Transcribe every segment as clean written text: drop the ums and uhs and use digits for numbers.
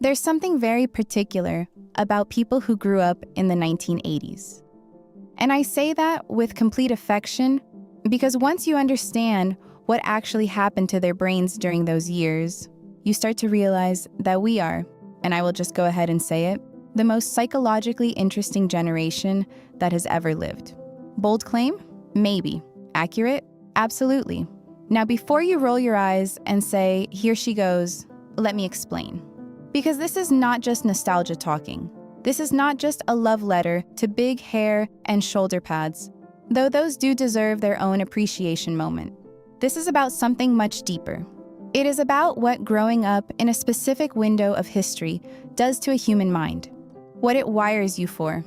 There's something very particular about people who grew up in the 1980s. And I say that with complete affection because once you understand what actually happened to their brains during those years, you start to realize that we are, and I will just go ahead and say it, the most psychologically interesting generation that has ever lived. Bold claim? Maybe. Accurate? Absolutely. Now, before you roll your eyes and say, here she goes, let me explain. Because this is not just nostalgia talking. This is not just a love letter to big hair and shoulder pads, though those do deserve their own appreciation moment. This is about something much deeper. It is about what growing up in a specific window of history does to a human mind, what it wires you for,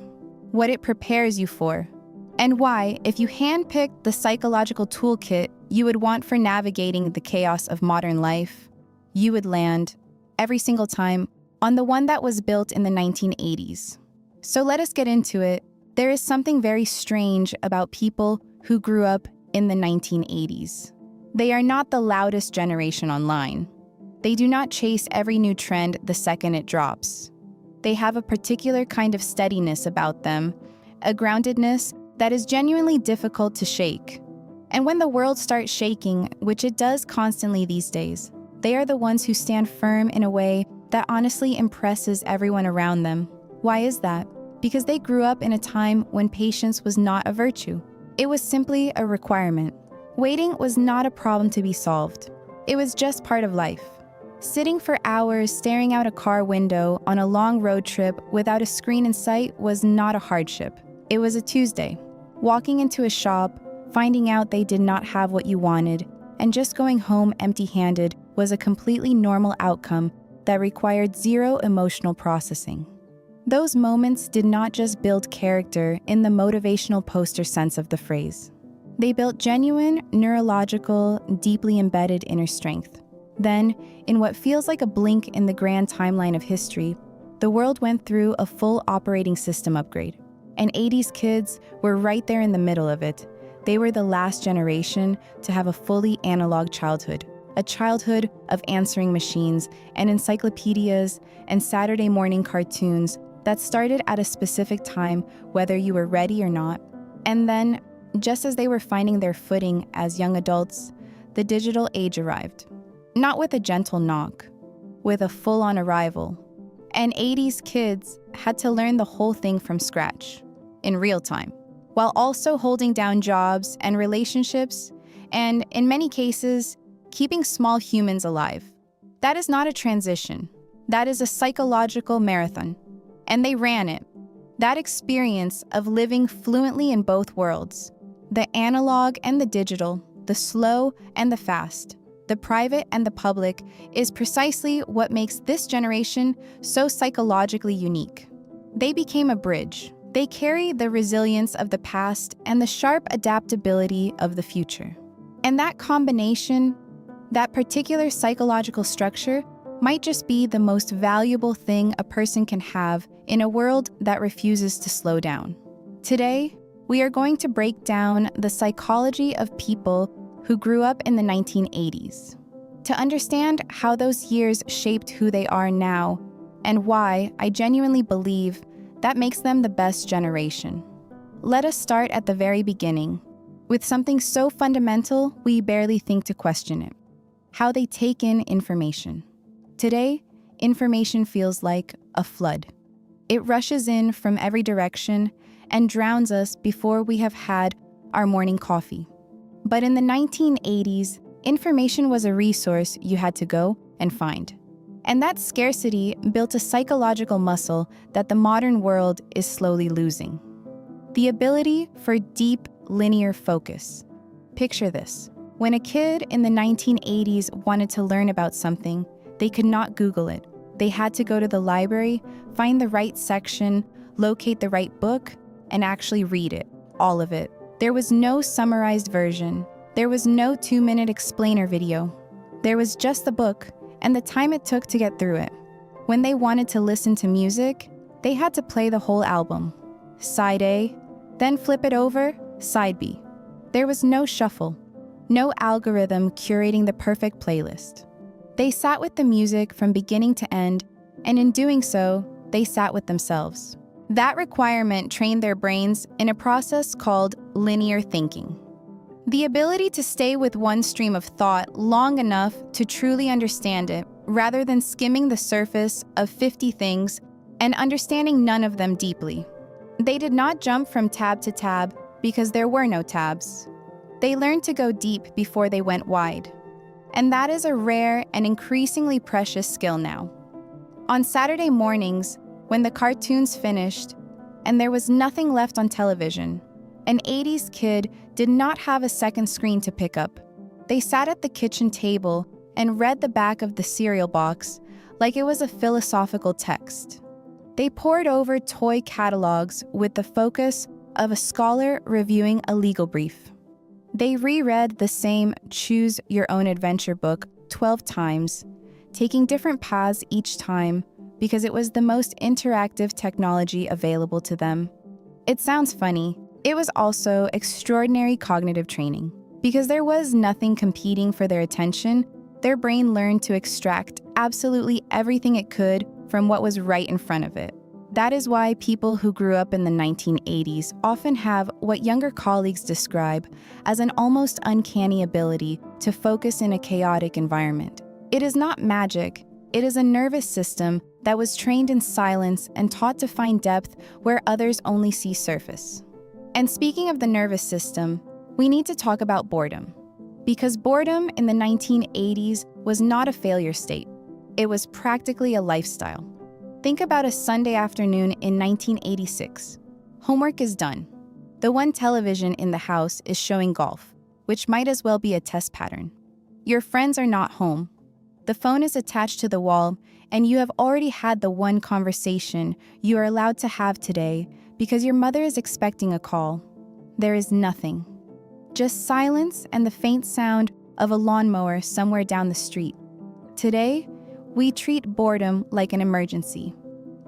what it prepares you for, and why, if you handpicked the psychological toolkit you would want for navigating the chaos of modern life, you would land, every single time, on the one that was built in the 1980s. So let us get into it. There is something very strange about people who grew up in the 1980s. They are not the loudest generation online. They do not chase every new trend the second it drops. They have a particular kind of steadiness about them, a groundedness that is genuinely difficult to shake. And when the world starts shaking, which it does constantly these days, they are the ones who stand firm in a way that honestly impresses everyone around them. Why is that? Because they grew up in a time when patience was not a virtue. It was simply a requirement. Waiting was not a problem to be solved. It was just part of life. Sitting for hours staring out a car window on a long road trip without a screen in sight was not a hardship. It was a Tuesday. Walking into a shop, finding out they did not have what you wanted, and just going home empty-handed was a completely normal outcome that required zero emotional processing. Those moments did not just build character in the motivational poster sense of the phrase. They built genuine, neurological, deeply embedded inner strength. Then, in what feels like a blink in the grand timeline of history, the world went through a full operating system upgrade. And 80s kids were right there in the middle of it. They were the last generation to have a fully analog childhood, a childhood of answering machines and encyclopedias and Saturday morning cartoons that started at a specific time, whether you were ready or not. And then, just as they were finding their footing as young adults, the digital age arrived. Not with a gentle knock, with a full-on arrival. And 80s kids had to learn the whole thing from scratch, in real time, while also holding down jobs and relationships, and in many cases, keeping small humans alive. That is not a transition. That is a psychological marathon. And they ran it. That experience of living fluently in both worlds, the analog and the digital, the slow and the fast, the private and the public, is precisely what makes this generation so psychologically unique. They became a bridge. They carry the resilience of the past and the sharp adaptability of the future. And that combination, that particular psychological structure, might just be the most valuable thing a person can have in a world that refuses to slow down. Today, we are going to break down the psychology of people who grew up in the 1980s, to understand how those years shaped who they are now, and why I genuinely believe that makes them the best generation. Let us start at the very beginning, with something so fundamental we barely think to question it: how they take in information. Today, information feels like a flood. It rushes in from every direction and drowns us before we have had our morning coffee. But in the 1980s, information was a resource you had to go and find. And that scarcity built a psychological muscle that the modern world is slowly losing. The ability for deep, linear focus. Picture this. When a kid in the 1980s wanted to learn about something, they could not Google it. They had to go to the library, find the right section, locate the right book, and actually read it, all of it. There was no summarized version. There was no 2-minute explainer video. There was just the book and the time it took to get through it. When they wanted to listen to music, they had to play the whole album. Side A, then flip it over, side B. There was no shuffle, no algorithm curating the perfect playlist. They sat with the music from beginning to end and in doing so, they sat with themselves. That requirement trained their brains in a process called linear thinking. The ability to stay with one stream of thought long enough to truly understand it, rather than skimming the surface of 50 things and understanding none of them deeply. They did not jump from tab to tab because there were no tabs. They learned to go deep before they went wide. And that is a rare and increasingly precious skill now. On Saturday mornings, when the cartoons finished and there was nothing left on television, an 80s kid did not have a second screen to pick up. They sat at the kitchen table and read the back of the cereal box like it was a philosophical text. They pored over toy catalogs with the focus of a scholar reviewing a legal brief. They reread the same Choose Your Own Adventure book 12 times, taking different paths each time because it was the most interactive technology available to them. It sounds funny. It was also extraordinary cognitive training. Because there was nothing competing for their attention, their brain learned to extract absolutely everything it could from what was right in front of it. That is why people who grew up in the 1980s often have what younger colleagues describe as an almost uncanny ability to focus in a chaotic environment. It is not magic. It is a nervous system that was trained in silence and taught to find depth where others only see surface. And speaking of the nervous system, we need to talk about boredom. Because boredom in the 1980s was not a failure state. It was practically a lifestyle. Think about a Sunday afternoon in 1986. Homework is done. The one television in the house is showing golf, which might as well be a test pattern. Your friends are not home. The phone is attached to the wall, and you have already had the one conversation you are allowed to have today because your mother is expecting a call. There is nothing. Just silence and the faint sound of a lawnmower somewhere down the street. Today, we treat boredom like an emergency.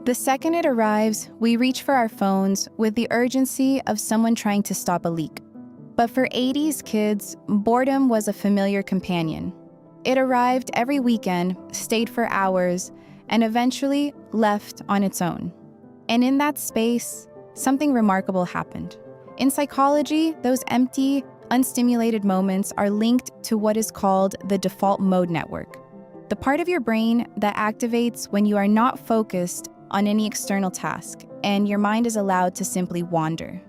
The second it arrives, we reach for our phones with the urgency of someone trying to stop a leak. But for 80s kids, boredom was a familiar companion. It arrived every weekend, stayed for hours, and eventually left on its own. And in that space, something remarkable happened. In psychology, those empty, unstimulated moments are linked to what is called the default mode network, the part of your brain that activates when you are not focused on any external task and your mind is allowed to simply wander.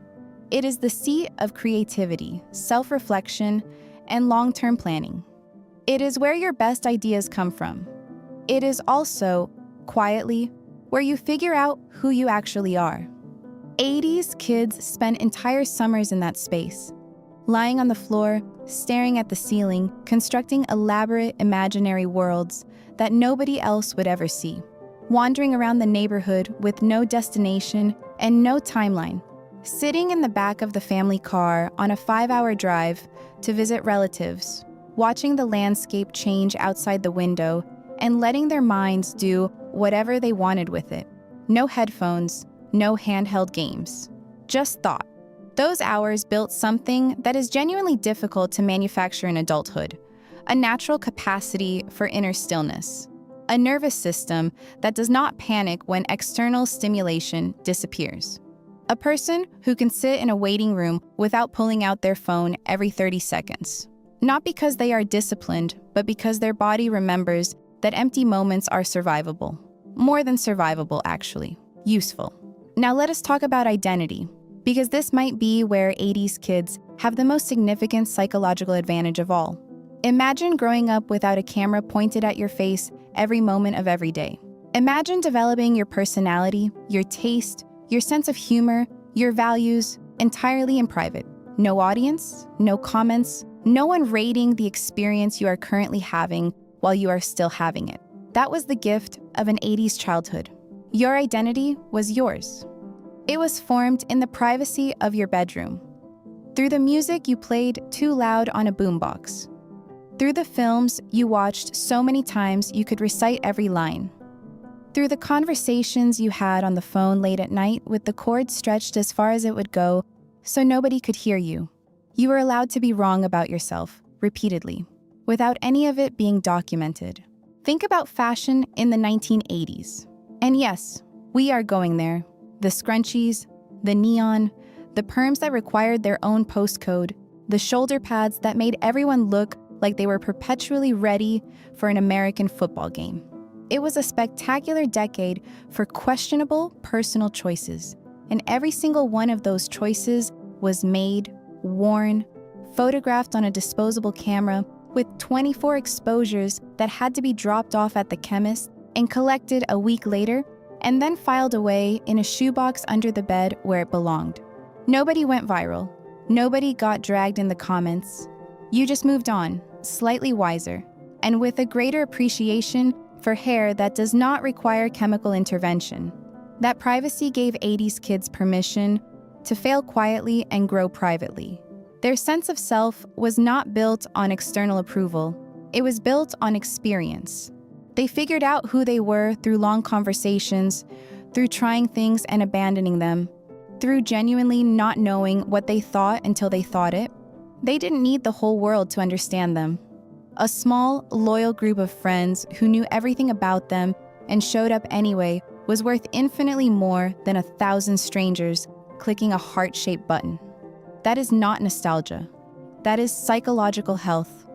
It is the seat of creativity, self-reflection, and long-term planning. It is where your best ideas come from. It is also, quietly, where you figure out who you actually are. 80s kids spent entire summers in that space, lying on the floor, staring at the ceiling, constructing elaborate imaginary worlds that nobody else would ever see, wandering around the neighborhood with no destination and no timeline, sitting in the back of the family car on a 5-hour drive to visit relatives, watching the landscape change outside the window and letting their minds do whatever they wanted with it. No headphones, no handheld games, just thought. Those hours built something that is genuinely difficult to manufacture in adulthood, a natural capacity for inner stillness, a nervous system that does not panic when external stimulation disappears. A person who can sit in a waiting room without pulling out their phone every 30 seconds. Not because they are disciplined, but because their body remembers that empty moments are survivable. More than survivable, actually. Useful. Now let us talk about identity, because this might be where 80s kids have the most significant psychological advantage of all. Imagine growing up without a camera pointed at your face every moment of every day. Imagine developing your personality, your taste, your sense of humor, your values entirely in private. No audience, no comments, no one rating the experience you are currently having while you are still having it. That was the gift of an 80s childhood. Your identity was yours. It was formed in the privacy of your bedroom, through the music you played too loud on a boombox, through the films you watched so many times you could recite every line, through the conversations you had on the phone late at night with the cord stretched as far as it would go so nobody could hear you. You were allowed to be wrong about yourself, repeatedly, without any of it being documented. Think about fashion in the 1980s. And yes, we are going there. The scrunchies, the neon, the perms that required their own postcode, the shoulder pads that made everyone look like they were perpetually ready for an American football game. It was a spectacular decade for questionable personal choices, and every single one of those choices was made, worn, photographed on a disposable camera with 24 exposures that had to be dropped off at the chemist and collected a week later, and then filed away in a shoebox under the bed where it belonged. Nobody went viral. Nobody got dragged in the comments. You just moved on, slightly wiser, and with a greater appreciation for hair that does not require chemical intervention. That privacy gave 80s kids permission to fail quietly and grow privately. Their sense of self was not built on external approval. It was built on experience. They figured out who they were through long conversations, through trying things and abandoning them, through genuinely not knowing what they thought until they thought it. They didn't need the whole world to understand them. A small, loyal group of friends who knew everything about them and showed up anyway was worth infinitely more than 1,000 strangers clicking a heart-shaped button. That is not nostalgia. That is psychological health.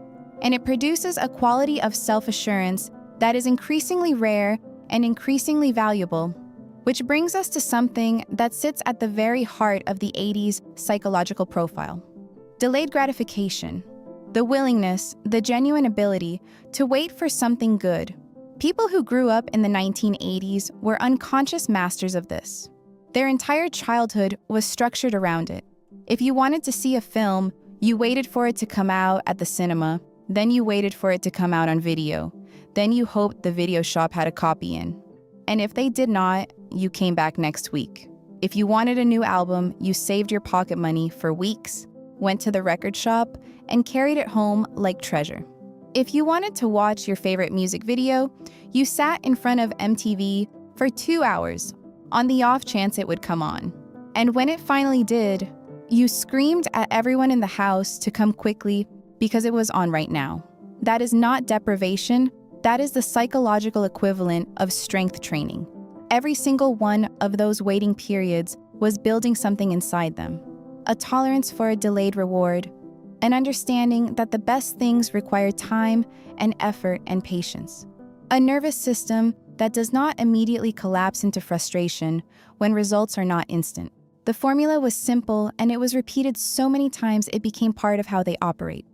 And it produces a quality of self-assurance that is increasingly rare and increasingly valuable, which brings us to something that sits at the very heart of the 80s psychological profile. Delayed gratification. The willingness, the genuine ability to wait for something good. People who grew up in the 1980s were unconscious masters of this. Their entire childhood was structured around it. If you wanted to see a film, you waited for it to come out at the cinema, then you waited for it to come out on video, then you hoped the video shop had a copy in. And if they did not, you came back next week. If you wanted a new album, you saved your pocket money for weeks, went to the record shop, and carried it home like treasure. If you wanted to watch your favorite music video, you sat in front of MTV for 2 hours on the off chance it would come on. And when it finally did, you screamed at everyone in the house to come quickly because it was on right now. That is not deprivation. That is the psychological equivalent of strength training. Every single one of those waiting periods was building something inside them. A tolerance for a delayed reward, an understanding that the best things require time and effort and patience. A nervous system that does not immediately collapse into frustration when results are not instant. The formula was simple, and it was repeated so many times it became part of how they operate.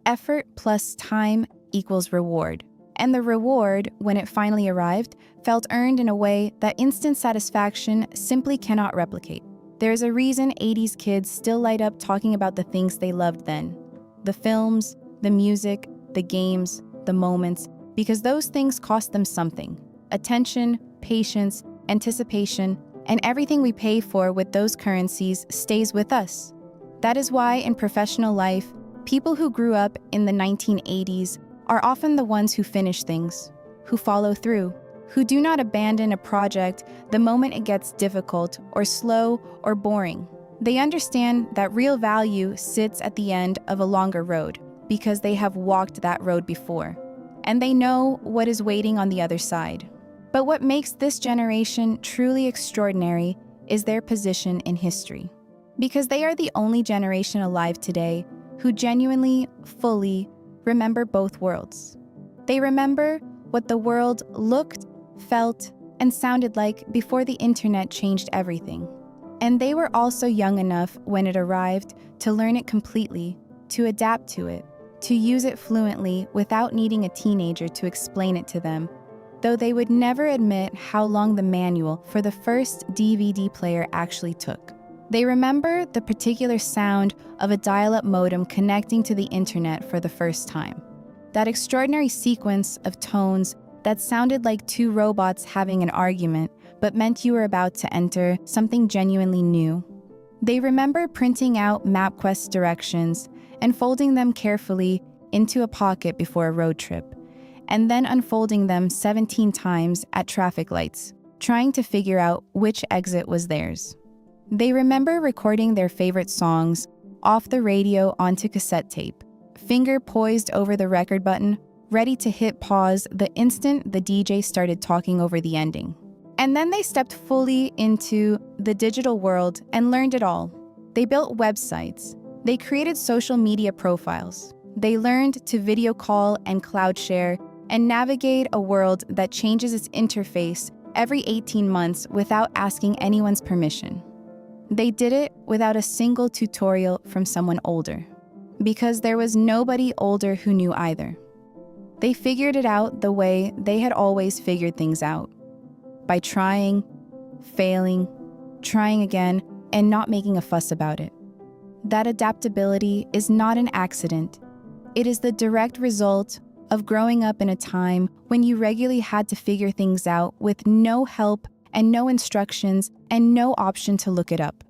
Effort plus time equals reward. And the reward, when it finally arrived, felt earned in a way that instant satisfaction simply cannot replicate. There's a reason 80s kids still light up talking about the things they loved then. The films, the music, the games, the moments, because those things cost them something. Attention, patience, anticipation, and everything we pay for with those currencies stays with us. That is why in professional life, people who grew up in the 1980s are often the ones who finish things, who follow through, who do not abandon a project the moment it gets difficult or slow or boring. They understand that real value sits at the end of a longer road because they have walked that road before, and they know what is waiting on the other side. But what makes this generation truly extraordinary is their position in history, because they are the only generation alive today who genuinely, fully remember both worlds. They remember what the world looked, felt, and sounded like before the internet changed everything. And they were also young enough when it arrived to learn it completely, to adapt to it, to use it fluently without needing a teenager to explain it to them, though they would never admit how long the manual for the first DVD player actually took. They remember the particular sound of a dial-up modem connecting to the internet for the first time. That extraordinary sequence of tones that sounded like two robots having an argument, but meant you were about to enter something genuinely new. They remember printing out MapQuest directions and folding them carefully into a pocket before a road trip, and then unfolding them 17 times at traffic lights, trying to figure out which exit was theirs. They remember recording their favorite songs off the radio onto cassette tape, finger poised over the record button, ready to hit pause the instant the DJ started talking over the ending. And then they stepped fully into the digital world and learned it all. They built websites. They created social media profiles. They learned to video call and cloud share and navigate a world that changes its interface every 18 months without asking anyone's permission. They did it without a single tutorial from someone older, because there was nobody older who knew either. They figured it out the way they had always figured things out, by trying, failing, trying again, and not making a fuss about it. That adaptability is not an accident. It is the direct result of growing up in a time when you regularly had to figure things out with no help and no instructions and no option to look it up.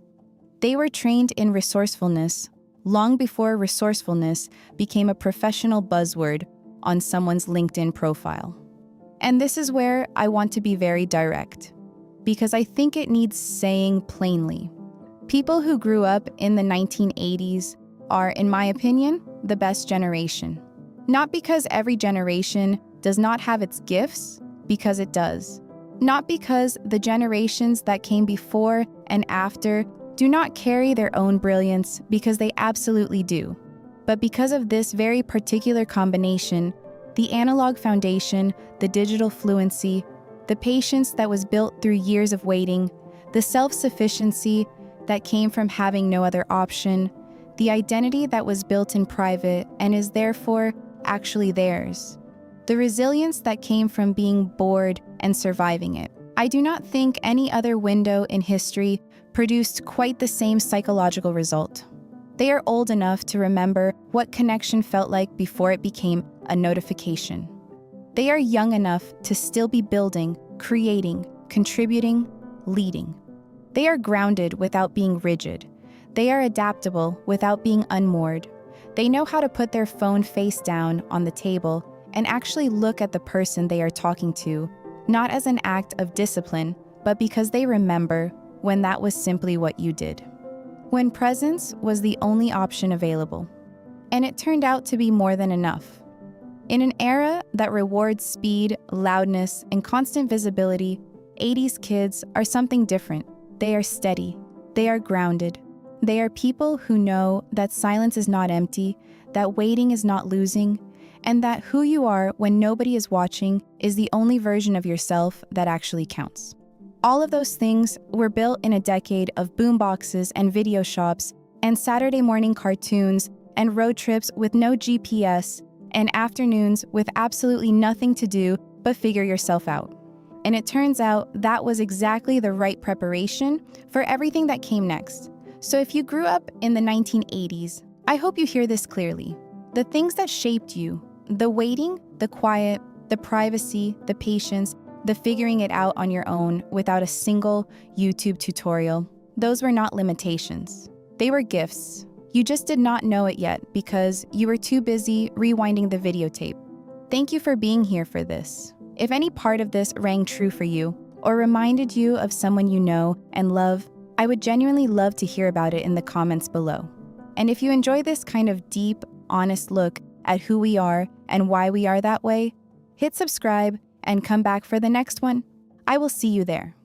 They were trained in resourcefulness long before resourcefulness became a professional buzzword on someone's LinkedIn profile. And this is where I want to be very direct, because I think it needs saying plainly. People who grew up in the 1980s are, in my opinion, the best generation. Not because every generation does not have its gifts, because it does. Not because the generations that came before and after do not carry their own brilliance, because they absolutely do. But because of this very particular combination, the analog foundation, the digital fluency, the patience that was built through years of waiting, the self-sufficiency that came from having no other option, the identity that was built in private and is therefore actually theirs, the resilience that came from being bored and surviving it. I do not think any other window in history produced quite the same psychological result. They are old enough to remember what connection felt like before it became a notification. They are young enough to still be building, creating, contributing, leading. They are grounded without being rigid. They are adaptable without being unmoored. They know how to put their phone face down on the table and actually look at the person they are talking to, not as an act of discipline, but because they remember when that was simply what you did. When presence was the only option available. And it turned out to be more than enough. In an era that rewards speed, loudness, and constant visibility, 80s kids are something different. They are steady. They are grounded. They are people who know that silence is not empty, that waiting is not losing, and that who you are when nobody is watching is the only version of yourself that actually counts. All of those things were built in a decade of boomboxes and video shops and Saturday morning cartoons and road trips with no GPS and afternoons with absolutely nothing to do but figure yourself out. And it turns out that was exactly the right preparation for everything that came next. So if you grew up in the 1980s, I hope you hear this clearly. The things that shaped you, the waiting, the quiet, the privacy, the patience, the figuring it out on your own without a single YouTube tutorial, those were not limitations. They were gifts. You just did not know it yet because you were too busy rewinding the videotape. Thank you for being here for this. If any part of this rang true for you or reminded you of someone you know and love, I would genuinely love to hear about it in the comments below. And if you enjoy this kind of deep, honest look at who we are and why we are that way, hit subscribe and come back for the next one. I will see you there.